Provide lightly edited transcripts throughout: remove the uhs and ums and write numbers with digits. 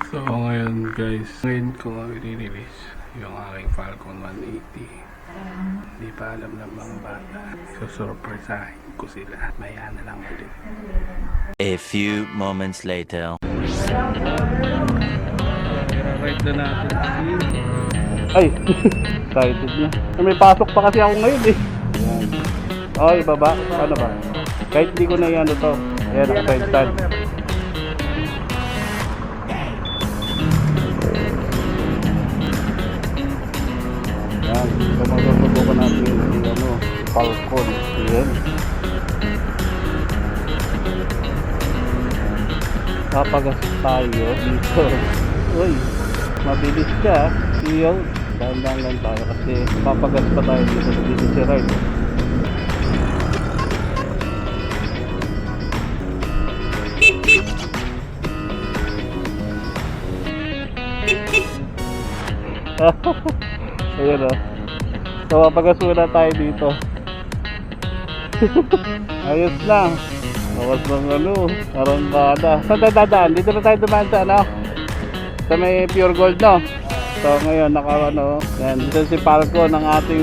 So ngayon guys, ngayon ko i-release yung aking Falcon 180. Hindi pa alam ng mga bata. Susurpresahin ko sila. Maya na lang ulit. A few moments later. I-ride na natin si... Ay! Excited na. May pasok pa kasi ako ngayon eh. Ay, baba. Ano ba? Kahit hindi ko na yan to. Ayan, naka-side stand. Yan. So, magsusubukan natin yung Falcon. Ayan. Papagas tayo dito. Uy, mabilis siya. Iyo. Dahan-dahan lang tayo kasi papagas pa tayo dito si ride. Ayan o. So papagas muna tayo dito. Ayos na. Bawas ng arangkada. Saan tayo dadaan? Dito na tayo dumaan sa sa may pure gold no. So ngayon yan, dito si Falco ng ating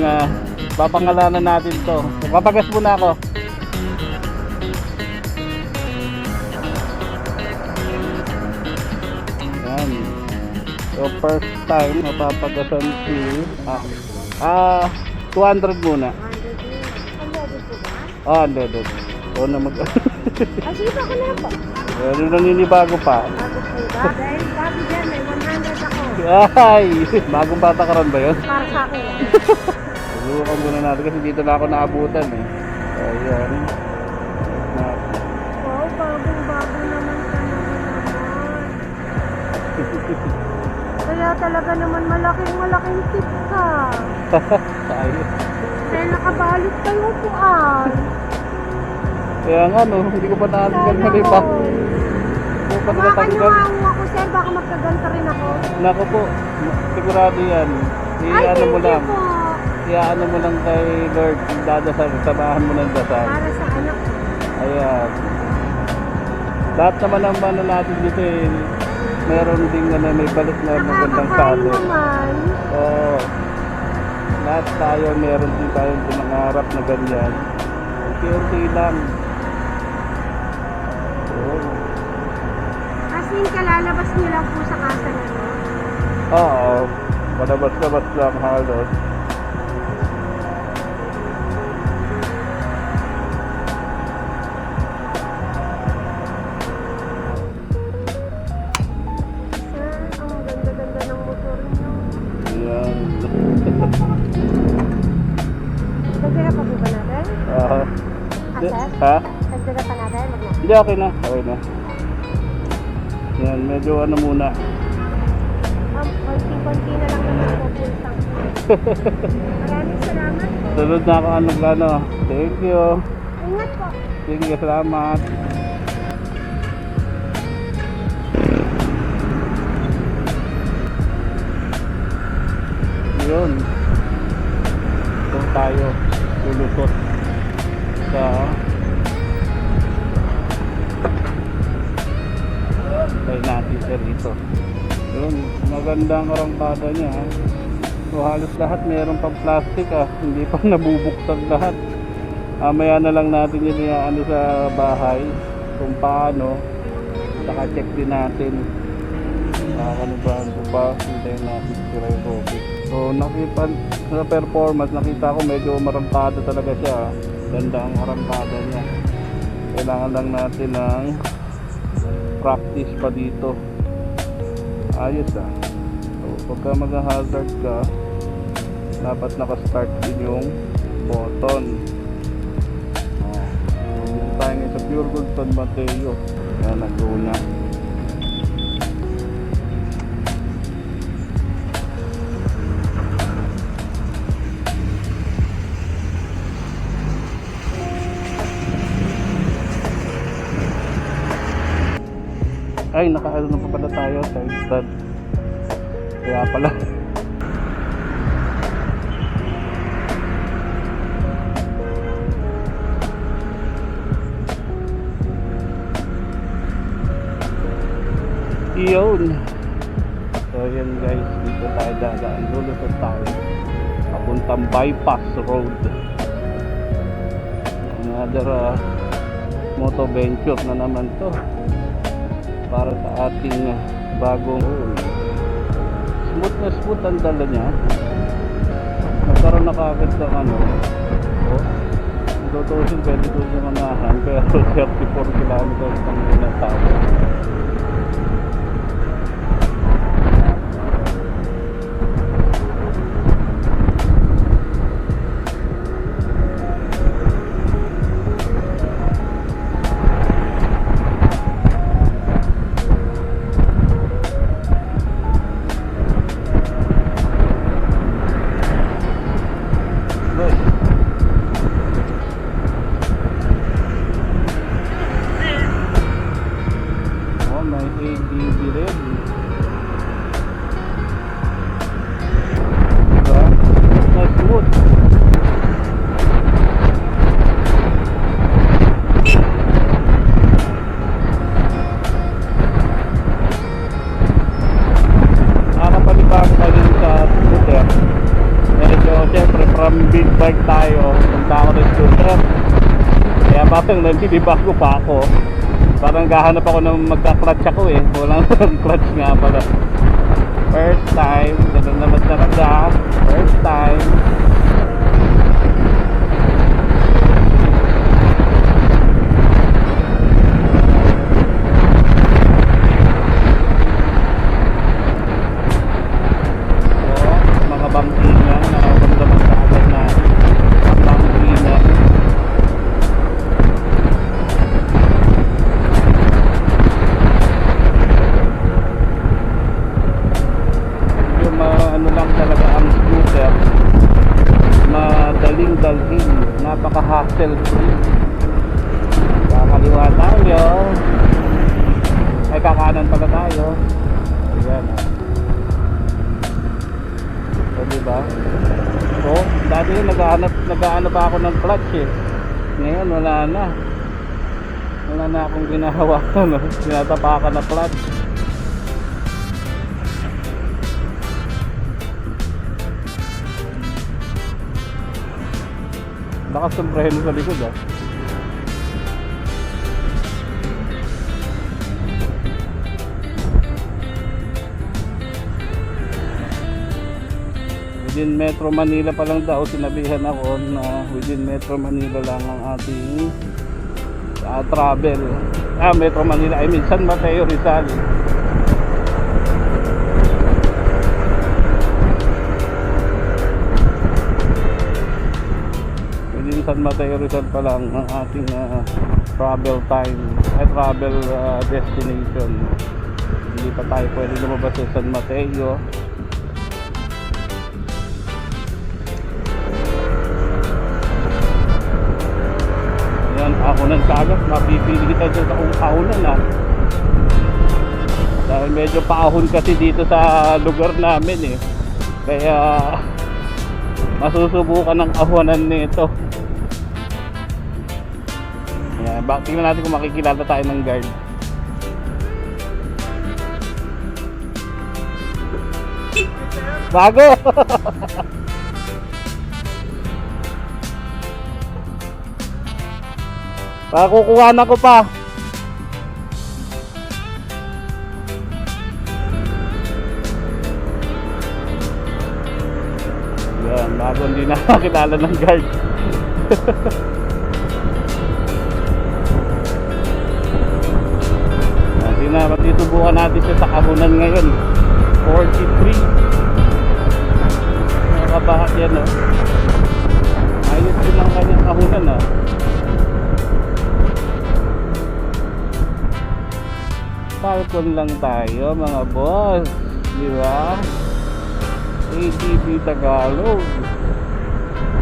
papangalanan natin to. So, papagas muna ako. Yan. So first time mapapagasan si 200 muna. 100 po ba? Unleaded. O na mag... Sige pa ako na po. Ano naninibago pa? Bago po ba? Dahil bago dyan, may 100 ako. Ay! Bagong patakaran ba yun? Para sa akin. Subukan muna natin kasi dito na ako naabutan eh. Ayan. Wow, bagong-bago naman ka naman. Kaya talaga naman malaking tip ka. Tayo. Kaya nakabalot kayo upuan. Kaya nga hindi ko pa natanggal na rin pa. Hindi ko pa Hawakan nyo natanggal. nga ako, sir. Baka magkaganta rin ako. Naku po, sigurado yan. Ay, Ano mo thank you lang. po. Ano mo lang kay Lord, dadasal, samahan mo ng dasal. Para sa anak. Ayan. Lahat naman ang natin dito meron ding may balik na magandang sa Nakakakain atin. naman. Oo. Lahat tayo, meron din tayong pinangarap na ganyan. Unti-unti lang. Oo. As in, kalalabas nyo lang po sa kasa na no? Oo. Malabas-labas lang halos. Sir, ang ganda-ganda ng motor nyo. Ayan. Dagdaga pa po ba natin? Di- Sir? Ha? Dagdaga pa natin? Wag na. Hindi, okay na. Okay na. Yan, medyo muna. Konti-konti na lang naman po pulsang. Maraming salamat po. Sunod na ako Thank you. Ingat po. Sige, salamat. Yun. Ito tayo. Lulusot sa tayo natin siya rito. Yun. Magandang arangkada niya. So halos lahat mayroon pang plastic hindi pa nabubuksan lahat. Maya na lang natin yun sa bahay kung paano. Saka check din natin ano ba hintayin natin si Ray Roby. So nakita sa performance, nakita ko medyo marangkada talaga siya. Ganda ang arangkada niya. Kailangan lang natin ng practice pa dito. Ayos So pagka mag-hazard ka, dapat naka-start din yung button. Dito tayo ngayon sa Pure Gold San Mateo. Yan, nag-una. Ay, nakaano na pa pala tayo sa instant. Kaya pala. Iyon. So yun guys, dito tayo dadaan, lulusot tayo papuntang bypass road. Another moto venture na naman to para sa ating bagong smooth ang dala niya. Nagkaroon na kagad ng ano, tutusin, pwede ko siya manahan, pero 34 kilometers ang tinatawag. Big bike tayo, punta ako ng scooter. Kaya parang nandidibago pa ako. Parang gahanap ako ng magka-clutch ako eh. Walang clutch nga pala. First time, ganun naman talaga. First time. So, mga bangkingan, nakakamdaman sa agad na bangkingan. Yung ano lang talaga ang scooter, madaling dalhin, napaka-hassle free. Kakaliwa tayo, ay kakanan pala tayo. Ayan so diba? So dati naghahanap pa ako ng clutch eh. Ngayon wala na akong ginagawa no? Tinatapakan na clutch. Baka sombrero sa likod ah. Within Metro Manila pa lang daw, sinabihan ako na within Metro Manila lang ang ating travel. Metro Manila, I mean San Mateo, Rizal. Within San Mateo, Rizal pa lang ang ating travel time, travel destination. Hindi pa tayo pwede lumabas sa San Mateo. Ako ng kagat, mapipili kita dyan sa kung paunan dahil medyo paahon kasi dito sa lugar namin eh, kaya masusubukan ng ahunan nito. Tingnan natin kung makikilala tayo ng guard. Bago! Kukuhaan ako pa. Yan, bago hindi nakakilala ng guard. Matitubukan natin siya sa kahunan ngayon. 43. Nakakabahat yan ayos din ang kanyang kahunan Falcon lang tayo mga boss, di ba? ATV Tagalog.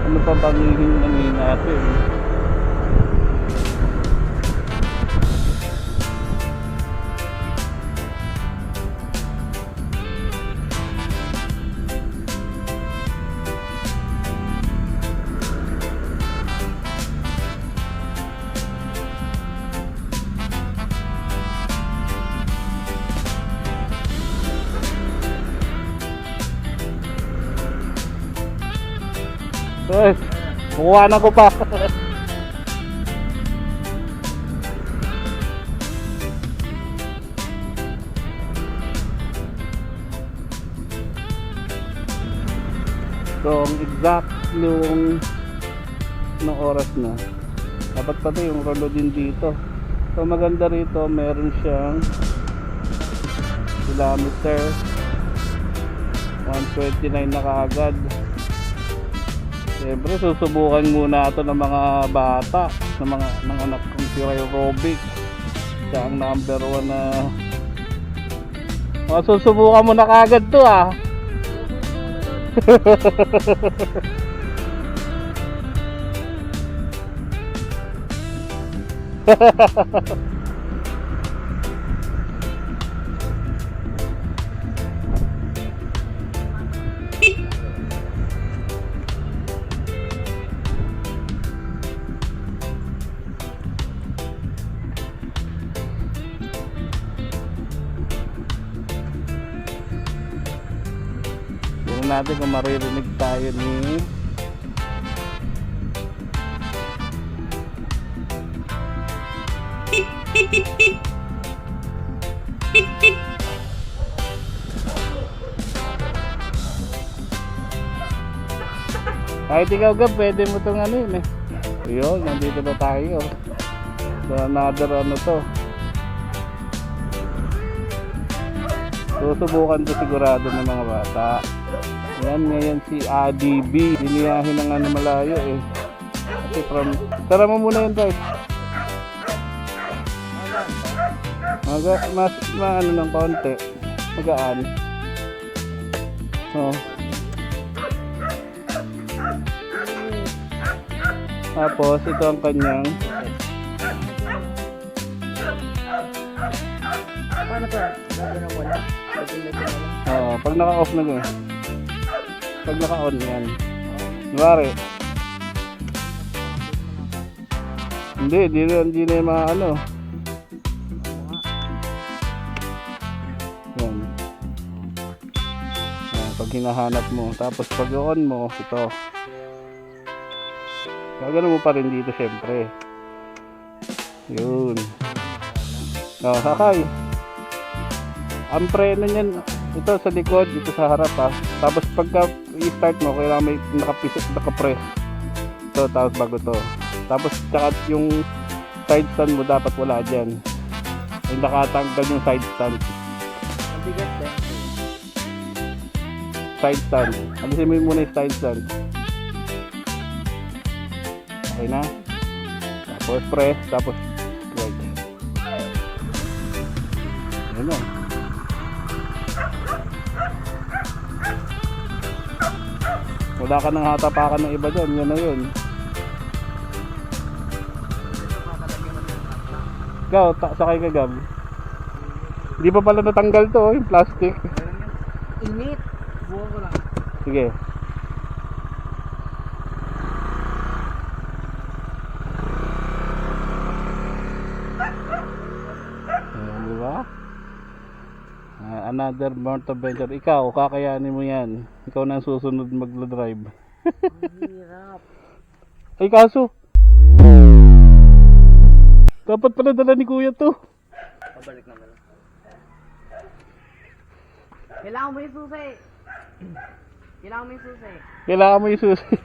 Ano pa bang hihingin natin? Ay, kukuhanan ko pa. So, ang exact yung oras na. Dapat pati yung rolo din dito. So, maganda rito, meron siyang kilometer 129 na kaagad. Siyempre, susubukan muna ito ng mga bata, ng anak kong si aerobic. Siya ang number 1 na susubukan mo na kaagad to ah. Tingnan natin kung maririnig tayo ni kahit ikaw Gab, pwede mo itong ano yun eh. Yun, nandito na tayo. So another ano to. Susubukan to sigurado ng mga bata. Yan ngayon si ADB. Iniyahin na nga na malayo eh. Kasi from... Tara mo muna yun guys. Mas maano ng kaunti. Magaan. Oh. Tapos ito ang kanyang Paano to? Lagi na wala? pag naka-off na gano'n. Pag naka-on yan. Kunwari. Hindi na yung mga ano. Yan. Yan. Pag hinahanap mo. Tapos pag on mo, ito. Gagano mo pa rin dito syempre. Yun. Oh, sakay. Ang preno niyan, ito sa likod, dito sa harap ha. Tapos pagka i-start mo, kailangan may nakapress. Ito, tapos bago to. Tapos tsaka yung side stand mo dapat wala dyan. Ay nakatanggal yung side stand. Mabigat din. Side stand. Alisin mo muna yung side stand. Okay na? Tapos press, tapos right. Ayan na. Wala ka nang hatapakan ng iba dyan, yan na yun. Ikaw, sakay ka Gab. Hindi pa pala natanggal to, yung plastic. Init. Buwan ko lang. Sige. Ayan, di ba? Another Mount Adventure. Ikaw, kakayanin mo yan. Ikaw na ang susunod magla-drive. Ang hirap. Ay, kaso. Dapat pala dala ni Kuya to. Pabalik naman. Kailangan mo yung susi. Kailangan mo yung susi. Kailangan mo yung susi.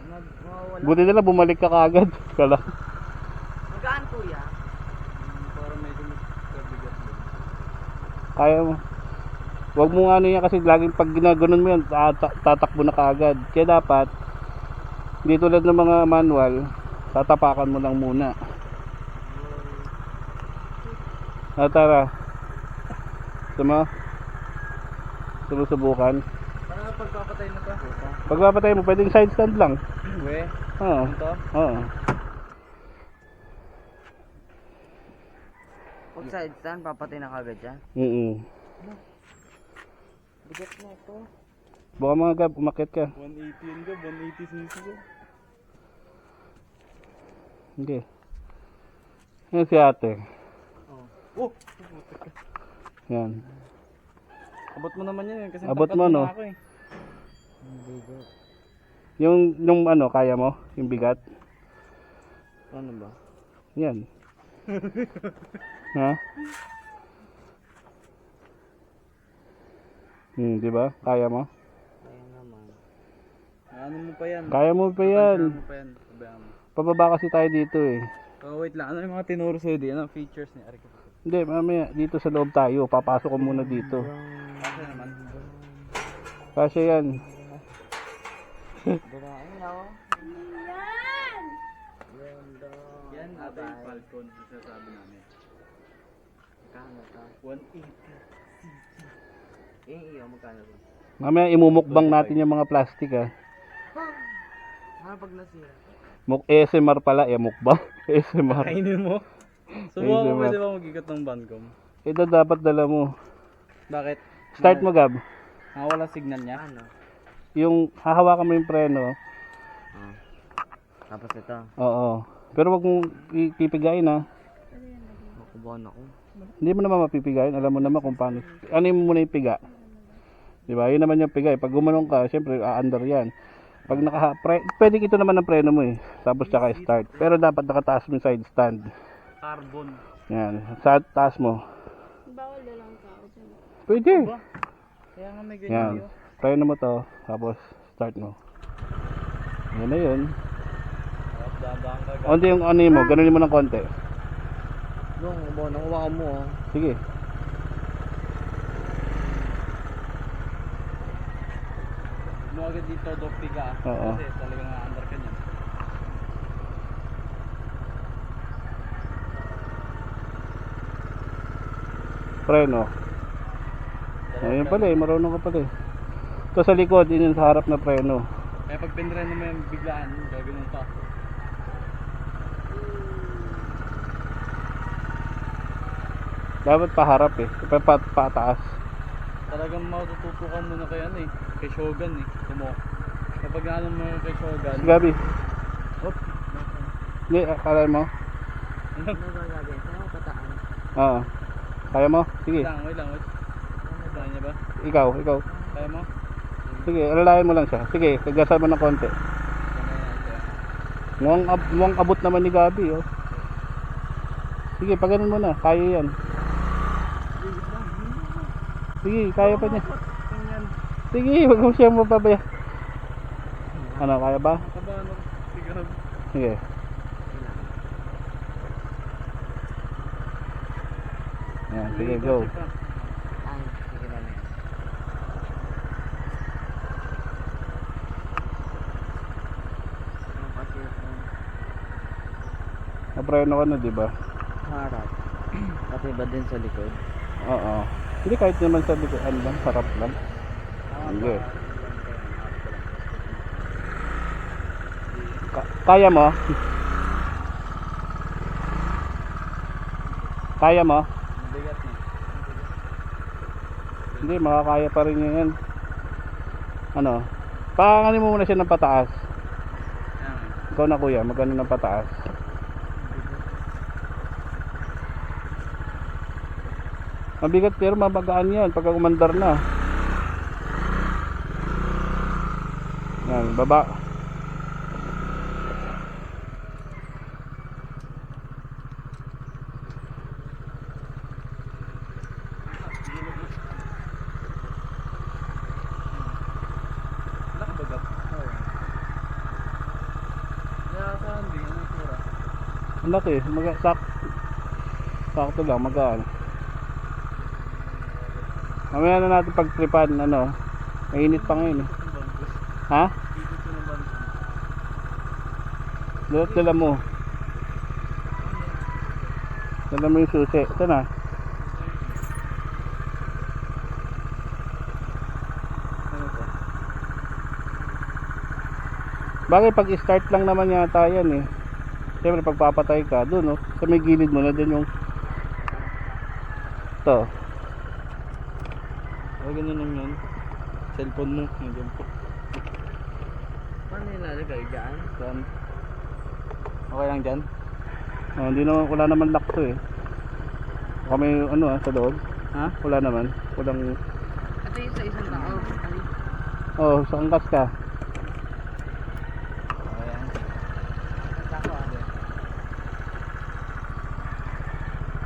Mawawala. Buti nila bumalik ka kagad. Kala. Magaan kuya. Kaya mo. Huwag mo ano yan kasi laging pag ginaganon mo yan, tatakbo na kaagad. Kaya dapat, hindi tulad ng mga manual, tatapakan mo lang muna. Tara. Sumusubukan. Para pagpapatay na to. Pagpapatay mo, pwedeng side stand lang. We? Oo. Ito? Oo. Pag side stand, papatay na kagad yan. Bigat na ito. Baka mga Gab, umakit ka. 180 yun Gab, 180 sinisi ko. Hindi. Yan si ate. Oh! Yan. Abot mo naman yan kasi Abot mo, no? ako eh. Yung ano, kaya mo? Yung bigat? Ano ba? Yan. Ha? Di ba? Kaya mo? Kaya naman. Ano mo pa yan? Kaya mo pa yan. Ano mo pa yan? Sabihan mo. Pababa kasi tayo dito eh. Oh, wait lang. Ano yung mga tinuro sa'yo di? Ano features ni Arik? Hindi, mamaya dito sa loob tayo. Papasok ko muna dito. Kasi naman. Kasi yan. Dalain ako. Yan! Yan ata yung Falcon na sinasabi namin. Magkano to? 180. Iyo, magkano to? Mamaya imumukbang natin yung mga plastic ah. Ano pag nasira? ASMR pala, mukbang. ASMR. Kainin mo? Subukan mo Ayun, pwede ba mag-ikot ng Bancom? Ito dapat dala mo. Bakit? Start mo, Gab. Nakawala signal niya? Ano? Yung hahawakan mo yung preno. Tapos ito. Oo. Pero wag mong pipigayin ha. Makubahan ako. Hindi mo naman mapipigayin. Alam mo naman kung paano. Ano mo muna yung piga? Diba? Yun naman yung piga. Pag gumanong ka, syempre, under yan. Pag pwede ito naman ang preno mo eh. Tapos tsaka start. Pero dapat nakataas mo yung side stand. Carbon. Yan. Sa taas mo. Bawal na lang tao dyan. Pwede. Kaya nga may Yan. ganyan yun. Preno mo to. Tapos start mo. Yan na yun. Dadaan ka. Onti yung ano mo. Ganunin mo ng konti. Yung, nakuha ka mo oh. Sige. Mo agad dito dokpi ka. Oo. Kasi talagang under ka niyan. Preno. Ayun pala eh. Marunong ka pala eh. Ito sa likod. Yun yung sa harap na preno. Kaya pag pinreno mo yung biglaan, gagawin ka. Dapat paharap eh. Pataas. Talagang matututukan mo na kay ano eh. Kay Shogun eh. Tumo. Kapag ano mo kay Shogun. Gabi. Hop. Hindi, kaya mo? Ano gagawin? Saan ako pataan? Oo. Kaya mo? Sige. Wait lang. Kaya niya ba? Ikaw. Kaya mo? Sige, alalayan mo lang siya. Sige, kagasan mo ng konti. Mukhang abot naman ni Gabi, oh. Sige, paganon mo na. Kaya yan. Sige, kaya pa niya. Sige, wag mo siyang mapabaya. Ano, kaya ba? Kabano? Sigurado. Sige. Yan, sige, go. Ay, sige na yan. Ano kasi ito? Napreno ka na, di ba? Harap. Pati ba din sa likod? Oo. Hindi, kahit naman sa likod, ano lang, sarap lang. Sige. Kaya mo? Kaya mo? Mabigat niya. Hindi, makakaya pa rin yan. Ano? Paanganin mo muna siya ng pataas. Yan. Ikaw na kuya, magano ng pataas. Mabigat pero mabagaan yan pagka umandar na. Yan, baba. Nakabagat. Oo. Kaya saan din? Ano yung tura? Ang laki, sakto lang, magaan. Mamaya na natin pagtripan, ano, mainit pa ngayon eh. Ang bangkos. Ha? Dito ko ng bangkos. Dala mo. Dala mo yung susi. Ito na. Ano to? Bagay pag start lang naman yata yan eh. Siyempre pagpapatay ka, dun oh, sa may gilid mo na dun yung ito. Oh, ganun lang yun. Cellphone mo. Nandiyan po. Paano nilalagay dyan? Saan? Okay lang dyan? Oh, hindi naman, wala naman lock to eh. Kami ano sa loob. Ha? Wala naman. Walang, Ito yung sa isang tao. Ay, oh, sa angkas ka.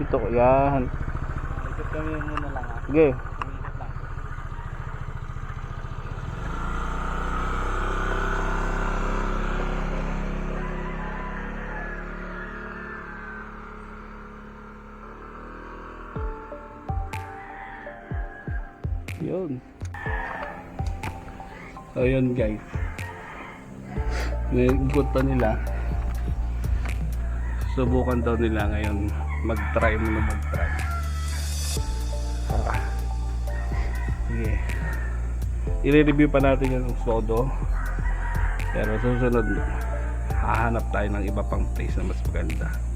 Dito ko, yan. Ikot kami muna lang ha. Sige. Ikot lang. Yun. So yun guys. Nag-ikot pa nila. Subukan daw nila ngayon. Mag-try muna mag-try. Sige. I-review pa natin yung Sodo. Pero susunod, hahanap tayo ng iba pang place na mas maganda.